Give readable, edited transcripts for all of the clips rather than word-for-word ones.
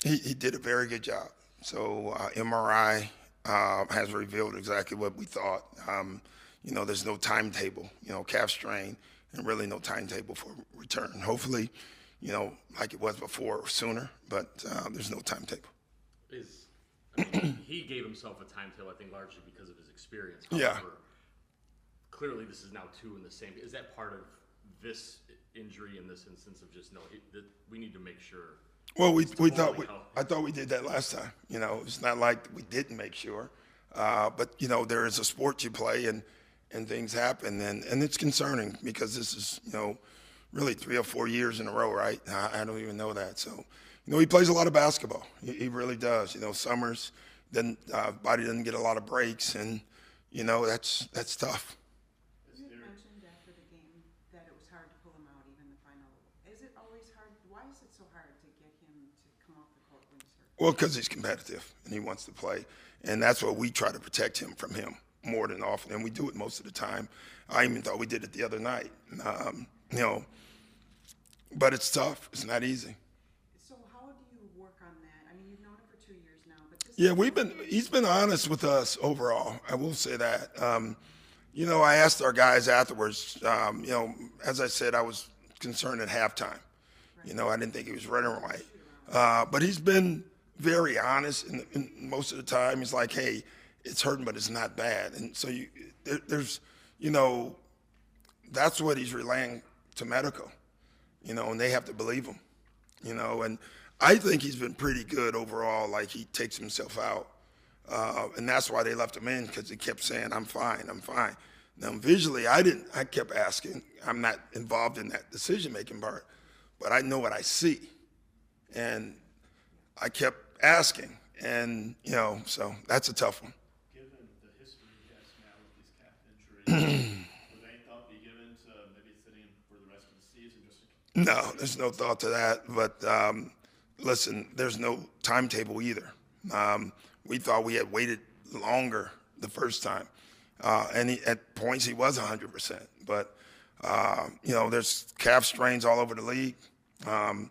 He did a very good job. So MRI has revealed exactly what we thought. There's no timetable, calf strain, and really no timetable for return. Hopefully, like it was before or sooner, but there's no timetable. He gave himself a timetable, I think, largely because of his experience. Yeah. However, clearly this is now two in the same. Is that part of this injury in this instance of just, we need to make sure? Well, I thought we did that last time. It's not like we didn't make sure. But, there is a sport you play and things happen. And it's concerning because this is, really 3 or 4 years in a row, right? I don't even know that. So, he plays a lot of basketball. He really does. Summers, then body doesn't get a lot of breaks. And, that's tough. You mentioned after the game that it was hard to pull him out, even the final. Is it always hard? Why is it so hard to get him to come off the court when he's hurt? Well, because he's competitive and he wants to play. And that's what we try to protect him from him more than often. And we do it most of the time. I even thought we did it the other night. But it's tough. It's not easy. So how do you work on that? I mean, you've known him for 2 years now. But he's been honest with us overall. I will say that. I asked our guys afterwards, as I said, I was concerned at halftime. Right. I didn't think he was running right. But he's been very honest, and most of the time he's like, hey, it's hurting, but it's not bad. And so there's, that's what he's relaying to medical, and they have to believe him, and I think he's been pretty good overall. Like, he takes himself out, and that's why they left him in, because he kept saying, I'm fine. Now, visually, I kept asking. I'm not involved in that decision-making part, but I know what I see, and I kept asking, and, so that's a tough one. Given the history he has now with these calf injuries, would any thought be given to maybe sitting for the rest of the season? No, there's no thought to that. But listen, there's no timetable either. We thought we had waited longer the first time. And at points he was 100%. But, there's calf strains all over the league. I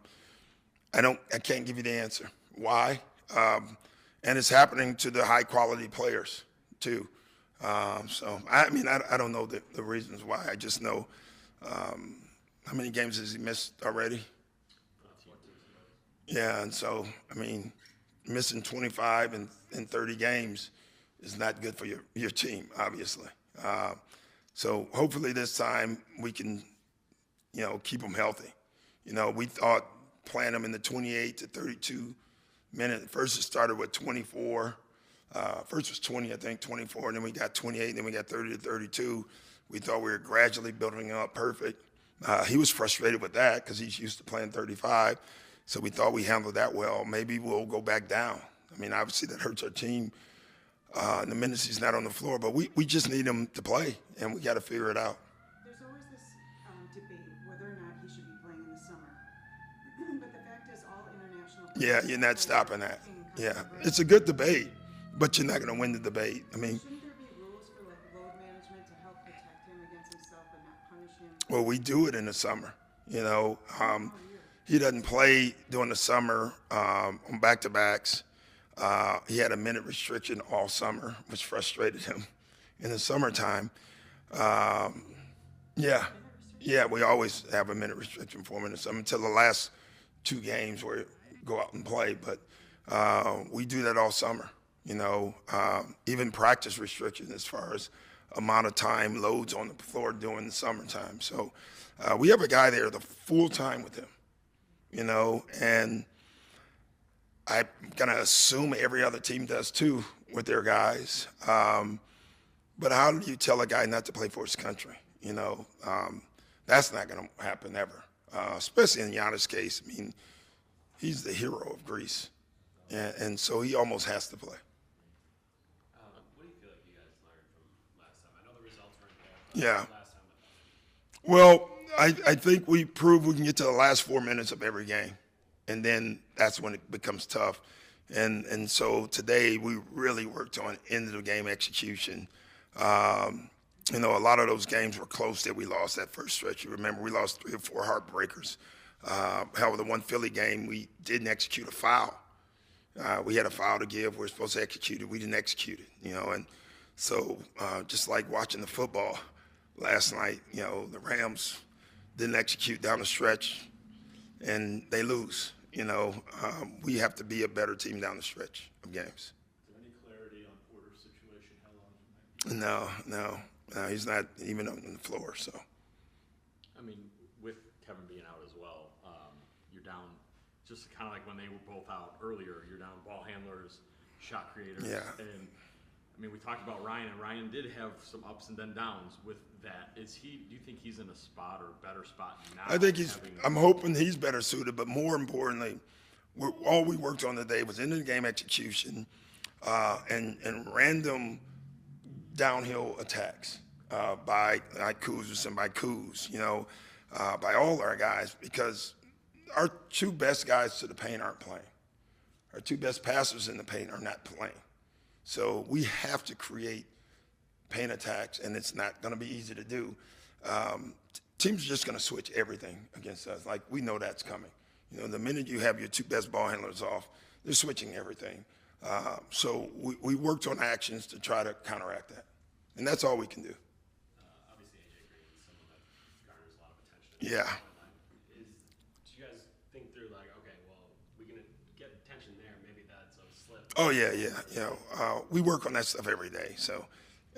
can't give you the answer. Why? And it's happening to the high-quality players, too. So, I don't know the reasons why. I just know how many games has he missed already? Yeah, and so, missing 25 and 30 games is not good for your team, obviously. So hopefully this time we can, keep him healthy. We thought playing him in the 28 to 32 minute. First it started with 24. First was 20, I think, 24, and then we got 28, and then we got 30 to 32. We thought we were gradually building him up perfect. He was frustrated with that because he's used to playing 35, so we thought we handled that well. Maybe we'll go back down. Obviously that hurts our team in the minutes he's not on the floor, but we just need him to play, and we got to figure it out. There's always this debate whether or not he should be playing in the summer. But the fact is, all international players— Yeah, you're not stopping that. Yeah, it's a good debate, but you're not going to win the debate. Shouldn't there be rules for load management to help protect him against himself and not punish him? Well, we do it in the summer. He doesn't play during the summer on back-to-backs. He had a minute restriction all summer, which frustrated him in the summertime. Yeah, we always have a minute restriction for him in the summer until the last 2 games where we go out and play. But we do that all summer, even practice restriction as far as amount of time, loads on the floor during the summertime. So we have a guy there the full time with him, and I'm going to assume every other team does too with their guys. But how do you tell a guy not to play for his country? That's not going to happen ever, especially in Giannis' case. He's the hero of Greece, and so he almost has to play. What do you feel like you guys learned from last time? I know the results weren't there. Yeah. Last time. Well, I think we proved we can get to the last 4 minutes of every game, and then that's when it becomes tough. And so today we really worked on end-of-the-game execution. A lot of those games were close that we lost that first stretch. You remember we lost 3 or 4 heartbreakers. Hell, the one Philly game, we didn't execute a foul. We had a foul to give. We were supposed to execute it. We didn't execute it, you know. And so just like watching the football last night, you know, the Rams didn't execute down the stretch, and they lose. You know, we have to be a better team down the stretch of games. Is there any clarity on Porter's situation? How long he might be? No, he's not even on the floor. So, I mean, with Kevin being out as well, you're down, just kind of like when they were both out earlier, you're down ball handlers, shot creators. Yeah. And, I mean, we talked about Ryan, and Ryan did have some ups and then downs with that. Do you think he's in a spot or a better spot now? I think I'm hoping he's better suited, but more importantly, all we worked on today was end of the game execution and random downhill attacks by Kuz and by Kuz, you know, by all our guys, because our two best guys to the paint aren't playing. Our two best passers in the paint are not playing. So we have to create paint attacks, and it's not going to be easy to do. Teams are just going to switch everything against us. Like, we know that's coming. You know, the minute you have your two best ball handlers off, they're switching everything. So we worked on actions to try to counteract that. And that's all we can do. Obviously, AJ Green is someone that garners a lot of attention. Yeah. Do you guys think through, like, okay, well, we're going to get attention there, maybe that's a slip? Oh, yeah. You know, we work on that stuff every day. So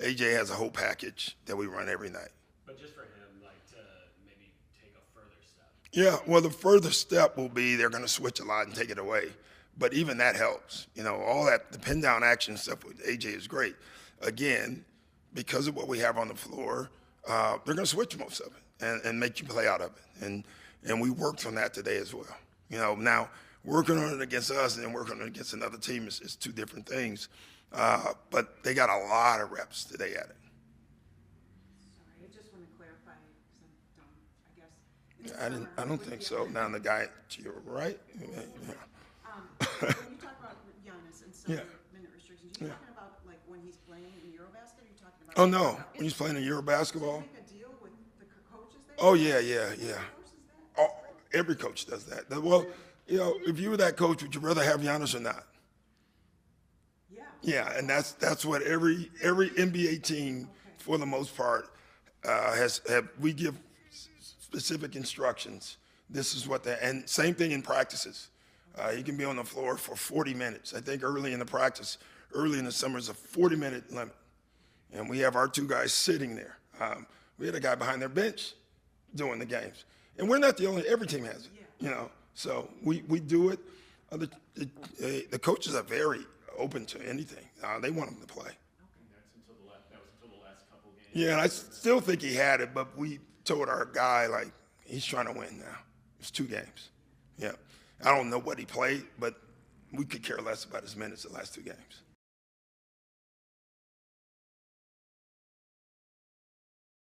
AJ has a whole package that we run every night. But just for him, like, to maybe take a further step. Yeah, well, the further step will be they're going to switch a lot and take it away. But even that helps. You know, all that, the pin down action stuff with AJ is great. Again, because of what we have on the floor, they're going to switch most of it and make you play out of it. And we worked on that today as well. You know, now working on it against us and then working on it against another team is two different things. But they got a lot of reps today at it. Sorry, I just want to clarify, because I'm dumb, I guess. I don't think so. Now the guy to your right. Yeah. When you talk about Giannis and some Yeah. minute restrictions, you Yeah. talking about like when he's playing in Eurobasket, or you talking about? Oh no, when he's playing in Euro basketball. Make a deal with the coaches there? Oh yeah. Who forces that? Oh, every coach does that. Well, you know, if you were that coach, would you rather have Giannis or not? Yeah. Yeah, and that's what every NBA team, for the most part, we give specific instructions. This is what and same thing in practices. You can be on the floor for 40 minutes. I think early in the summer is a 40-minute limit, and we have our two guys sitting there. We had a guy behind their bench doing the games, and we're not the only. Every team has it, you know. So we do it. The coaches are very open to anything. They want them to play. That was until the last couple games. Yeah, and I still think he had it, but we told our guy, like, he's trying to win now. It's 2 games. Yeah. I don't know what he played, but we could care less about his minutes the last 2 games.